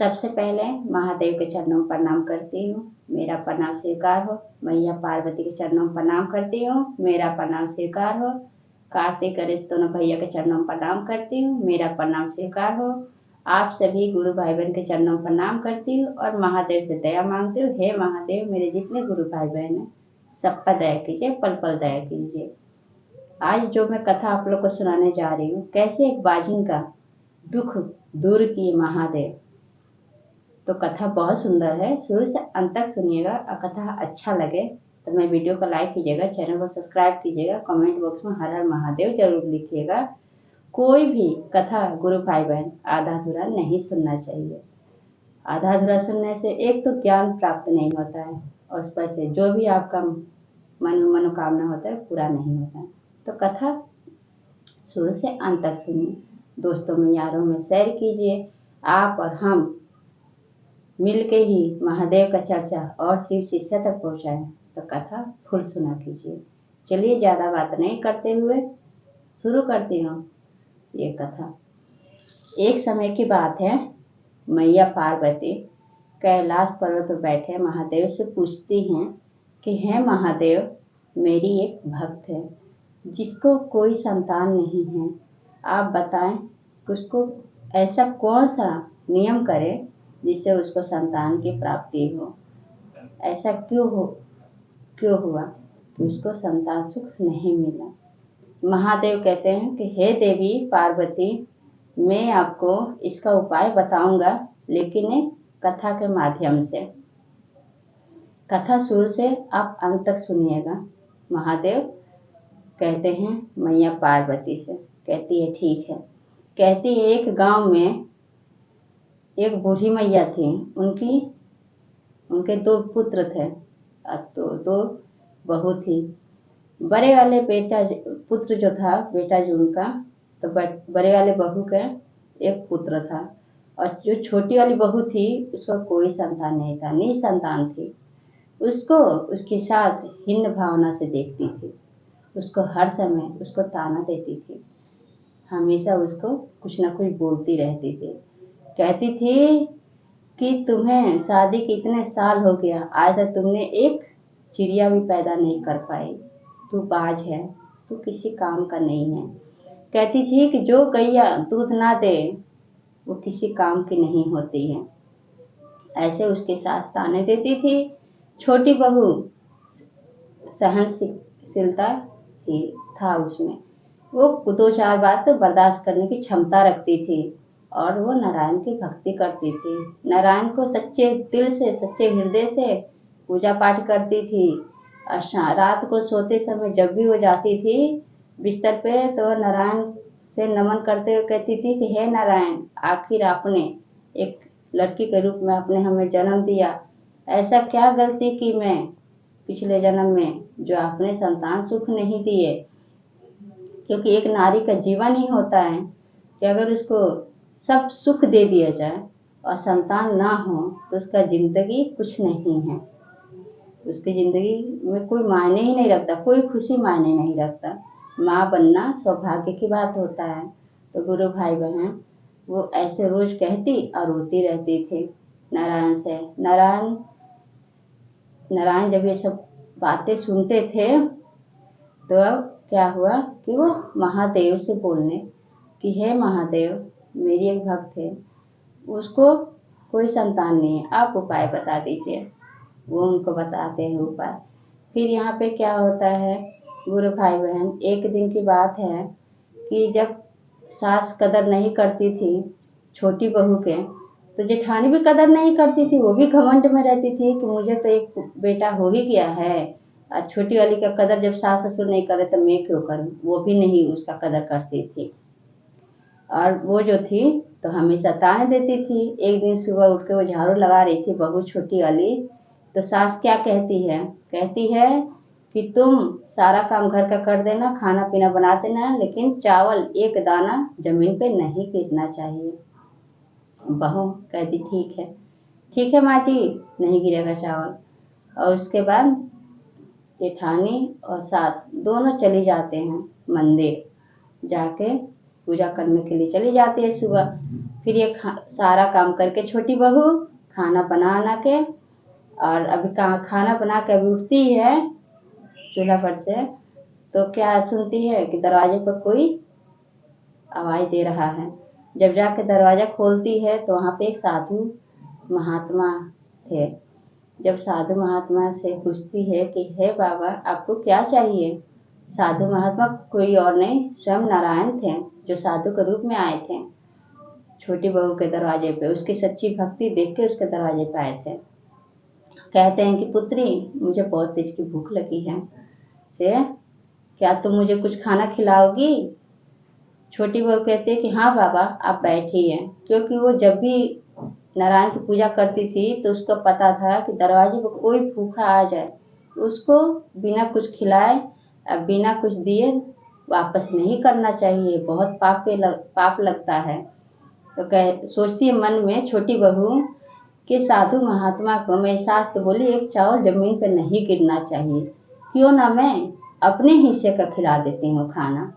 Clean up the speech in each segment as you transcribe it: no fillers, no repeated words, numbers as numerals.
सबसे पहले महादेव के चरणों में प्रणाम करती हूँ, मेरा प्रणाम स्वीकार हो। मैया पार्वती के चरणों में प्रणाम करती हूँ, मेरा प्रणाम स्वीकार हो। कार्तिक गणेश दोनों भैया के चरणों में प्रणाम करती हूँ, मेरा प्रणाम स्वीकार हो। आप सभी गुरु भाई बहन के चरणों में प्रणाम करती हूँ और महादेव से दया मांगती हूँ। हे महादेव, मेरे जितने गुरु भाई बहन हैं सब पर दया कीजिए, पल पल दया कीजिए। आज जो मैं कथा आप लोग को सुनाने जा रही हूँ, कैसे एक बाझिन का दुख दूर किए महादेव। तो कथा बहुत सुंदर है, शुरू से अंत तक सुनिएगा और कथा अच्छा लगे तो मैं वीडियो को लाइक कीजिएगा, चैनल को सब्सक्राइब कीजिएगा, कमेंट बॉक्स में हर हर महादेव जरूर लिखिएगा। कोई भी कथा गुरु भाई बहन आधा अधूरा नहीं सुनना चाहिए। आधा अधूरा सुनने से एक तो ज्ञान प्राप्त नहीं होता है और उस पर से जो भी आपका मनोकामना होता है पूरा नहीं होता है। तो कथा शुरू से अंत तक सुनिए, दोस्तों में यारों में शेयर कीजिए। आप और हम मिलके ही महादेव का चर्चा और शिव शिष्य तक पहुंचाएं। तो कथा फुल सुना कीजिए। चलिए ज़्यादा बात नहीं करते हुए शुरू करती हूँ ये कथा। एक समय की बात है, मैया पार्वती कैलाश पर्वत पर बैठे महादेव से पूछती हैं कि हे महादेव, मेरी एक भक्त है जिसको कोई संतान नहीं है। आप बताएं कि उसको ऐसा कौन सा नियम करे जिससे उसको संतान की प्राप्ति हो। ऐसा क्यों हुआ कि उसको संतान सुख नहीं मिला। महादेव कहते हैं कि हे देवी पार्वती, मैं आपको इसका उपाय बताऊंगा, लेकिन कथा के माध्यम से। कथा शुरू से आप अंत तक सुनिएगा। महादेव कहते हैं मैया पार्वती से, कहती है ठीक है। कहती है एक गांव में एक बूढ़ी मैया थी, उनके 2 पुत्र थे। अब तो 2 बहू थी। बड़े वाले पुत्र जो था बेटा जो उनका, तो बड़े वाले बहू का एक पुत्र था और जो छोटी वाली बहू थी उसका कोई संतान नहीं था, निसंतान थी। उसको उसकी सास हीन भावना से देखती थी, उसको हर समय उसको ताना देती थी, हमेशा उसको कुछ ना कुछ बोलती रहती थी। कहती थी कि तुम्हें शादी के इतने साल हो गया, आज तक तुमने एक चिड़िया भी पैदा नहीं कर पाई, तू बाज है, तू किसी काम का नहीं है। कहती थी कि जो गैया दूध ना दे वो किसी काम की नहीं होती है। ऐसे उसके सास ताने देती थी। छोटी बहू सहनशीलता ही था उसमें, वो 2-4 बात तो बर्दाश्त करने की क्षमता रखती थी और वो नारायण की भक्ति करती थी। नारायण को सच्चे दिल से, सच्चे हृदय से पूजा पाठ करती थी। और रात को सोते समय जब भी वो जाती थी बिस्तर पे, तो नारायण से नमन करते हुए कहती थी कि हे नारायण, आखिर आपने एक लड़की के रूप में आपने हमें जन्म दिया, ऐसा क्या गलती की मैं पिछले जन्म में जो आपने संतान सुख नहीं दिए। क्योंकि एक नारी का जीवन ही होता है कि अगर उसको सब सुख दे दिया जाए और संतान ना हो तो उसका जिंदगी कुछ नहीं है, उसकी जिंदगी में कोई मायने ही नहीं रखता, कोई खुशी मायने नहीं रखता। माँ बनना सौभाग्य की बात होता है। तो गुरु भाई बहन वो ऐसे रोज कहती और रोती रहती थी नारायण से। नारायण जब ये सब बातें सुनते थे तो अब क्या हुआ कि वो महादेव से बोलने कि हे महादेव, मेरी एक भक्त है, उसको कोई संतान नहीं है, आप उपाय बता दीजिए। वो उनको बताते हैं उपाय। फिर यहाँ पे क्या होता है गुरु भाई बहन, एक दिन की बात है कि जब सास कदर नहीं करती थी छोटी बहू के, तो जेठानी भी कदर नहीं करती थी। वो भी घमंड में रहती थी कि मुझे तो एक बेटा हो ही गया है और छोटी वाली का कदर जब सास ससुर नहीं करे तो मैं क्यों करूं। वो भी नहीं उसका कदर करती थी और वो जो थी तो हमेशा ताने देती थी। एक दिन सुबह उठ के वो झाड़ू लगा रही थी बहू छोटी वाली, तो सास क्या कहती है, कहती है कि तुम सारा काम घर का कर देना, खाना पीना बना देना, लेकिन चावल एक दाना जमीन पे नहीं गिरना चाहिए। बहू कहती ठीक है माँ जी, नहीं गिरेगा चावल। और उसके बाद जेठानी और सास दोनों चली जाते हैं मंदिर, जाके पूजा करने के लिए चली जाती है सुबह। फिर ये सारा काम करके छोटी बहू खाना बना के, और अभी खाना बना के अभी उठती है चूल्हा पर से, तो क्या सुनती है कि दरवाजे पर कोई आवाज़ दे रहा है। जब जाके दरवाज़ा खोलती है तो वहाँ पे एक साधु महात्मा थे। जब साधु महात्मा से पूछती है कि हे बाबा आपको क्या चाहिए। साधु महात्मा कोई और नहीं, स्वयं नारायण थे जो साधु के रूप में आए थे छोटी बहू के दरवाजे पे। उसकी सच्ची भक्ति देख के उसके दरवाजे पे आए थे। कहते हैं कि पुत्री मुझे बहुत तेज की भूख लगी है, से क्या तुम मुझे कुछ खाना खिलाओगी। छोटी बहू कहती है कि हाँ बाबा आप बैठिए, क्योंकि वो जब भी नारायण की पूजा करती थी तो उसको पता था कि दरवाजे पर कोई भूखा आ जाए उसको बिना कुछ खिलाए बिना कुछ दिए वापस नहीं करना चाहिए, बहुत पाप लगता है। तो सोचती है मन में छोटी बहू कि साधु महात्मा को मैं सास तो बोली एक चावल जमीन पर नहीं गिरना चाहिए, क्यों ना मैं अपने हिस्से का खिला देती हूँ खाना।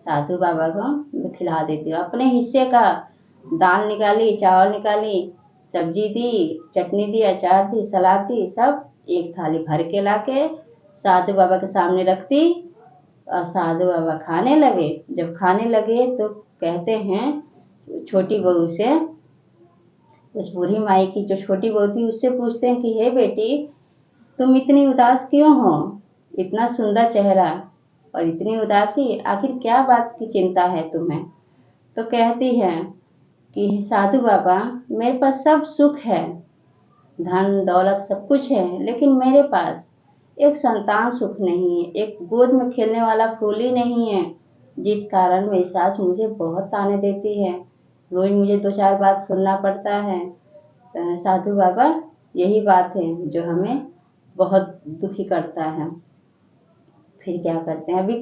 साधु बाबा को मैं खिला देती हूँ अपने हिस्से का। दाल निकाली, चावल निकाली, सब्जी दी, चटनी दी, अचार दी, सलाद दी, सब एक थाली भर के लाके साधु बाबा के सामने रखती और साधु बाबा खाने लगे। जब खाने लगे तो कहते हैं छोटी बहू से, उस बूढ़ी माई की जो छोटी बहू थी उससे पूछते हैं कि हे बेटी तुम इतनी उदास क्यों हो, इतना सुंदर चेहरा और इतनी उदासी, आखिर क्या बात की चिंता है तुम्हें। तो कहती है कि साधु बाबा मेरे पास सब सुख है, धन दौलत सब कुछ है, लेकिन मेरे पास एक संतान सुख नहीं है, एक गोद में खेलने वाला फूल ही नहीं है, जिस कारण मेरी सास मुझे बहुत ताने देती है, रोज मुझे 2-4 बात सुनना पड़ता है। साधु बाबा यही बात है जो हमें बहुत दुखी करता है। फिर क्या करते हैं, अभी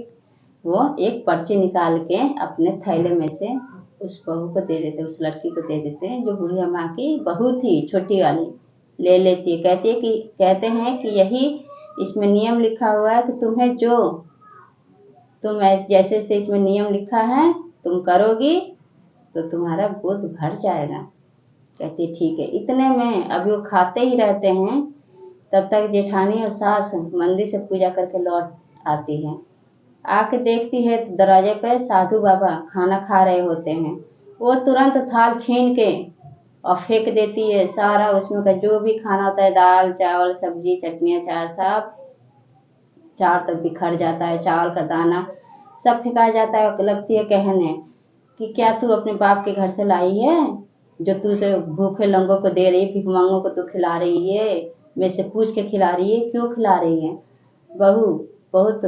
वो एक पर्ची निकाल के अपने थैले में से उस बहू को दे देते, उस लड़की को दे देते हैं जो बूढ़ी माँ की बहू थी छोटी वाली, ले लेती है। कहते हैं कि यही इसमें नियम लिखा हुआ है कि तुम्हें जो तुम जैसे से इसमें नियम लिखा है तुम करोगी तो तुम्हारा गोद भर जाएगा। कहती ठीक है। इतने में अभी वो खाते ही रहते हैं, तब तक जेठानी और सास मंदिर से पूजा करके लौट आती है। आके देखती है तो दरवाजे पे साधु बाबा खाना खा रहे होते हैं। वो तुरंत थाल छीन के और फेंक देती है सारा, उसमें का जो भी खाना होता है, दाल चावल सब्जी चटनी अचार सब चार तक बिखर जाता है, चावल का दाना सब फेंका जाता है। लगती है कहने कि क्या तू अपने बाप के घर से लाई है जो तू से भूखे लोगों को दे रही है, भिखमंगों को तू खिला रही है, मेरे से पूछ के खिला रही है, क्यों खिला रही है। बहू बहुत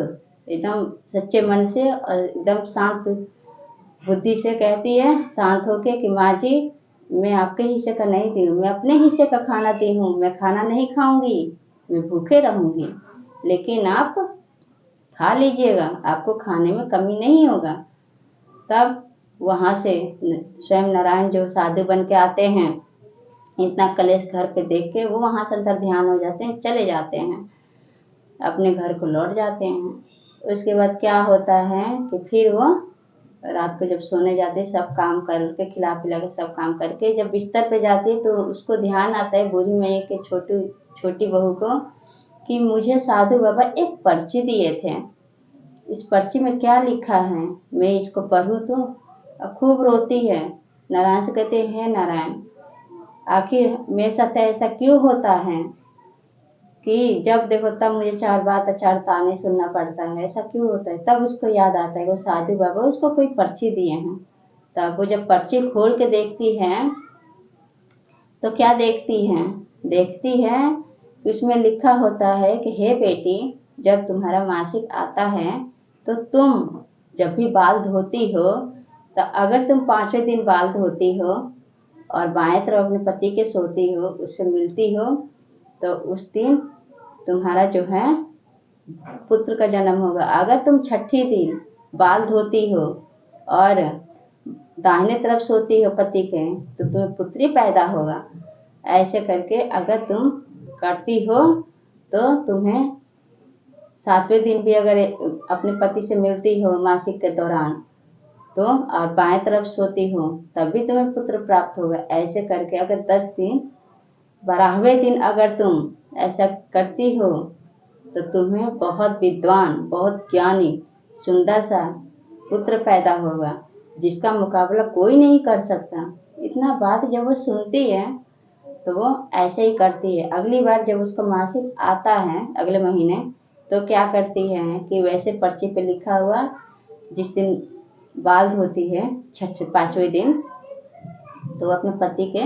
एकदम सच्चे मन से और एकदम शांत बुद्धि से कहती है शांत होके कि माँ जी मैं आपके हिस्से का नहीं दी हूँ, मैं अपने हिस्से का खाना दी हूँ, मैं खाना नहीं खाऊंगी, मैं भूखे रहूंगी, लेकिन आप खा लीजिएगा, आपको खाने में कमी नहीं होगा। तब वहाँ से स्वयं नारायण जो साधु बन के आते हैं, इतना कलेश घर पे देख के वो वहाँ से अंतर ध्यान हो जाते हैं, चले जाते हैं, अपने घर को लौट जाते हैं। उसके बाद क्या होता है कि फिर वो रात को जब सोने जाते हैं सब काम करके खिला पिला के सब काम करके जब बिस्तर पे जाती है तो उसको ध्यान आता है बूढ़ी मैया के छोटी बहू को कि मुझे साधु बाबा एक पर्ची दिए थे, इस पर्ची में क्या लिखा है, मैं इसको पढ़ूँ तो। खूब रोती है, नारायण से कहते हैं नारायण आखिर मेरे साथ ऐसा क्यों होता है कि जब देखो तब मुझे 4 बात 4 ताने सुनना पड़ता है, ऐसा क्यों होता है। तब उसको याद आता है वो साधु बाबा उसको कोई पर्ची दिए हैं। तब वो जब पर्ची खोल के देखती है तो क्या देखती है कि उसमें लिखा होता है कि हे बेटी जब तुम्हारा मासिक आता है तो तुम जब भी बाल धोती हो तो अगर तुम 5वें दिन बाल धोती हो और बाएं तरफ अपने पति के सोती हो, उससे मिलती हो, तो उस दिन तुम्हारा जो है पुत्र का जन्म होगा। अगर तुम 6ठे दिन बाल धोती हो और दाहिने तरफ सोती हो पति के तो तुम्हें पुत्री पैदा होगा। ऐसे करके अगर तुम करती हो तो तुम्हें 7वें दिन भी अगर अपने पति से मिलती हो मासिक के दौरान तो और बाएं तरफ सोती हो तब भी तुम्हें पुत्र प्राप्त होगा। ऐसे करके अगर 10 दिन 12वें दिन अगर तुम ऐसा करती हो तो तुम्हें बहुत विद्वान, बहुत ज्ञानी, सुंदर सा पुत्र पैदा होगा जिसका मुकाबला कोई नहीं कर सकता। इतना बात जब वो सुनती है तो वो ऐसे ही करती है। अगली बार जब उसका मासिक आता है अगले महीने तो क्या करती है कि वैसे पर्ची पे लिखा हुआ जिस दिन बाल धोती है छठे 5वें दिन तो वो अपने पति के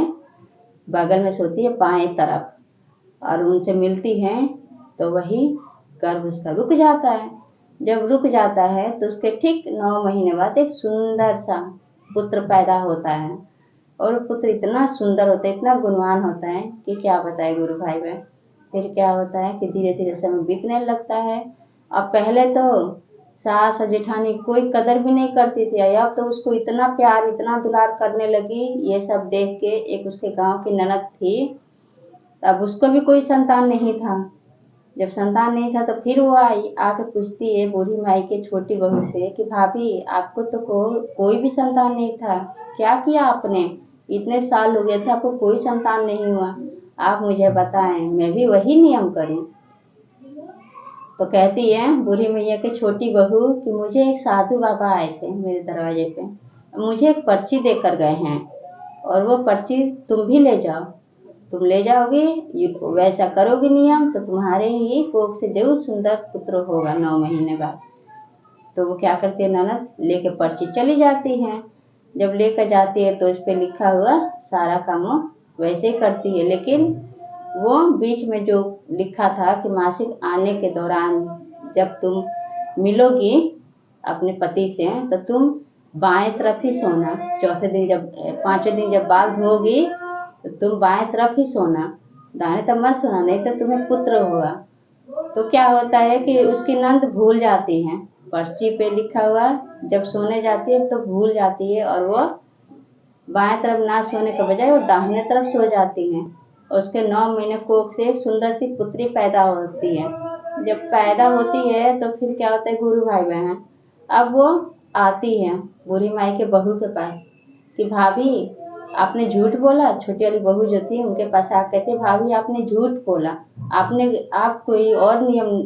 बगल में सोती है बाएं तरफ और उनसे मिलती है तो वही गर्भ उसका रुक जाता है। जब रुक जाता है तो उसके ठीक 9 महीने बाद एक सुंदर सा पुत्र पैदा होता है और वो पुत्र इतना सुंदर होता है, इतना गुणवान होता है कि क्या बताए गुरु भाई बहन। फिर क्या होता है कि धीरे धीरे समय बीतने लगता है। अब पहले तो सास और जेठानी कोई कदर भी नहीं करती थी, अब तो उसको इतना प्यार इतना दुलार करने लगी। ये सब देख के एक उसके गांव की ननद थी, अब उसको भी कोई संतान नहीं था। जब संतान नहीं था तो फिर वो आई आके पूछती है बूढ़ी माई के छोटी बहू से कि भाभी आपको तो कोई भी संतान नहीं था, क्या किया आपने? इतने साल हो गए थे आपको कोई संतान नहीं हुआ, आप मुझे बताएं मैं भी वही नियम करूं। तो कहती है बूढ़ी मैया की छोटी बहू कि मुझे एक साधु बाबा आए थे मेरे दरवाजे पे, मुझे एक पर्ची देकर गए हैं और वो पर्ची तुम भी ले जाओ। तुम ले जाओगी वैसा करोगी नियम तो तुम्हारे ही कोख से जरूर सुंदर पुत्र होगा 9 महीने बाद। तो वो क्या करती है ननद लेके पर्ची चली जाती है। जब लेकर जाती है तो उस पर लिखा हुआ सारा काम वो वैसे ही करती है, लेकिन वो बीच में जो लिखा था कि मासिक आने के दौरान जब तुम मिलोगी अपने पति से तो तुम बाएं तरफ ही सोना। चौथे दिन जब 5वें दिन जब बाल धोगी तो तुम बाएं तरफ ही सोना, दाहिने तरफ मत सोना नहीं तो तुम्हें पुत्र होगा। तो क्या होता है कि उसकी नंद भूल जाती है, पर्ची पे लिखा हुआ जब सोने जाती है तो भूल जाती है और वो बाएं तरफ ना सोने के बजाय वो दाहिने तरफ सो जाती है और उसके 9 महीने कोख से एक सुंदर सी पुत्री पैदा होती है। जब पैदा होती है तो फिर क्या होता है गुरु भाई बहन, अब वो आती है बूढ़ी माई के बहू के पास कि भाभी आपने झूठ बोला। छोटी वाली बहू जो थी उनके पास आ कहते भाभी आपने झूठ बोला, आप कोई और नियम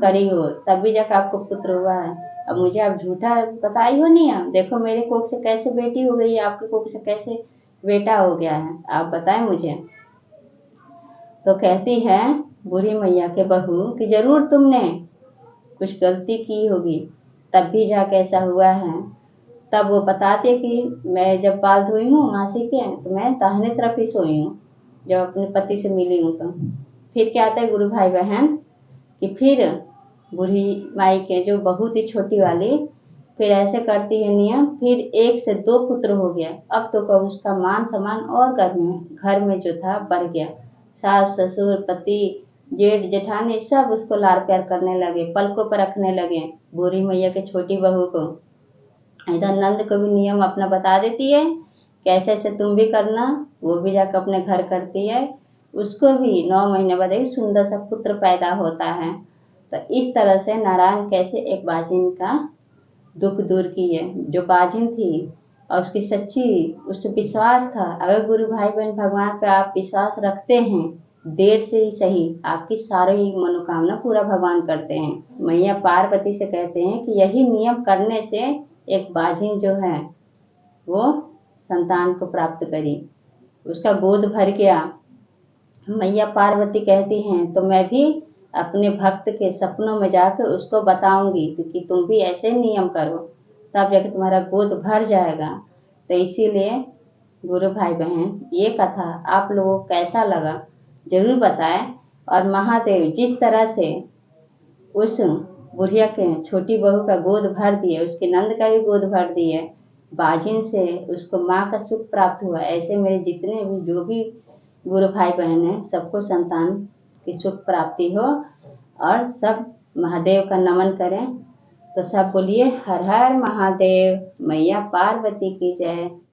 करी हो तभी जाकर आपको पुत्र हुआ है, अब मुझे आप झूठा बताई हो नियम। देखो मेरे कोख से कैसे बेटी हो गई, आपके कोख से कैसे बेटा हो गया है, आप बताएं मुझे। तो कहती है बूढ़ी मैया के बहू कि जरूर तुमने कुछ गलती की होगी तब भी जाके ऐसा हुआ है। तब वो बताते कि मैं जब बाल धोई हूँ मासी के तो मैं दाहिने तरफ ही सोई हूँ जब अपने पति से मिली हूँ। तो फिर क्या आता है गुरु भाई बहन कि फिर बूढ़ी माई के जो बहू थी छोटी वाली फिर ऐसे करती है नियम, फिर 1 से 2 पुत्र हो गया। अब तो कब उसका मान सम्मान और घर में जो था बढ़ गया। सास ससुर पति जेठ जेठानी सब उसको लाड़ प्यार करने लगे, पलकों पर रखने लगे बूढ़ी मैया के छोटी बहू को। इधर नंद को भी नियम अपना बता देती है कैसे ऐसे तुम भी करना, वो भी जाकर अपने घर करती है। उसको भी 9 महीने बाद एक सुंदर सा पुत्र पैदा होता है। तो इस तरह से नारायण कैसे एक बाजिन का दुख दूर की है। जो बाजिन थी और उसकी सच्ची उस विश्वास था, अगर गुरु भाई बहन भगवान पे आप विश्वास रखते हैं देर से ही सही आपकी सारी मनोकामना पूरा भगवान करते हैं। मैया पार्वती से कहते हैं कि यही नियम करने से एक बाजिन जो है वो संतान को प्राप्त करी, उसका गोद भर गया। मैया पार्वती कहती हैं तो मैं भी अपने भक्त के सपनों में जाकर उसको बताऊंगी क्योंकि तुम भी ऐसे नियम करो तब जाकर तुम्हारा गोद भर जाएगा। तो इसीलिए गुरु भाई बहन ये कथा आप लोगों को कैसा लगा जरूर बताएं। और महादेव जिस तरह से उस बुढ़िया के छोटी बहू का गोद भर दिए, उसके नंद का भी गोद भर दिए, बाजिन से उसको माँ का सुख प्राप्त हुआ, ऐसे मेरे जितने भी जो भी गुरु भाई बहन हैं सबको संतान की सुख प्राप्ति हो और सब महादेव का नमन करें। तो सब बोलिए हर हर महादेव, मैया पार्वती की जय।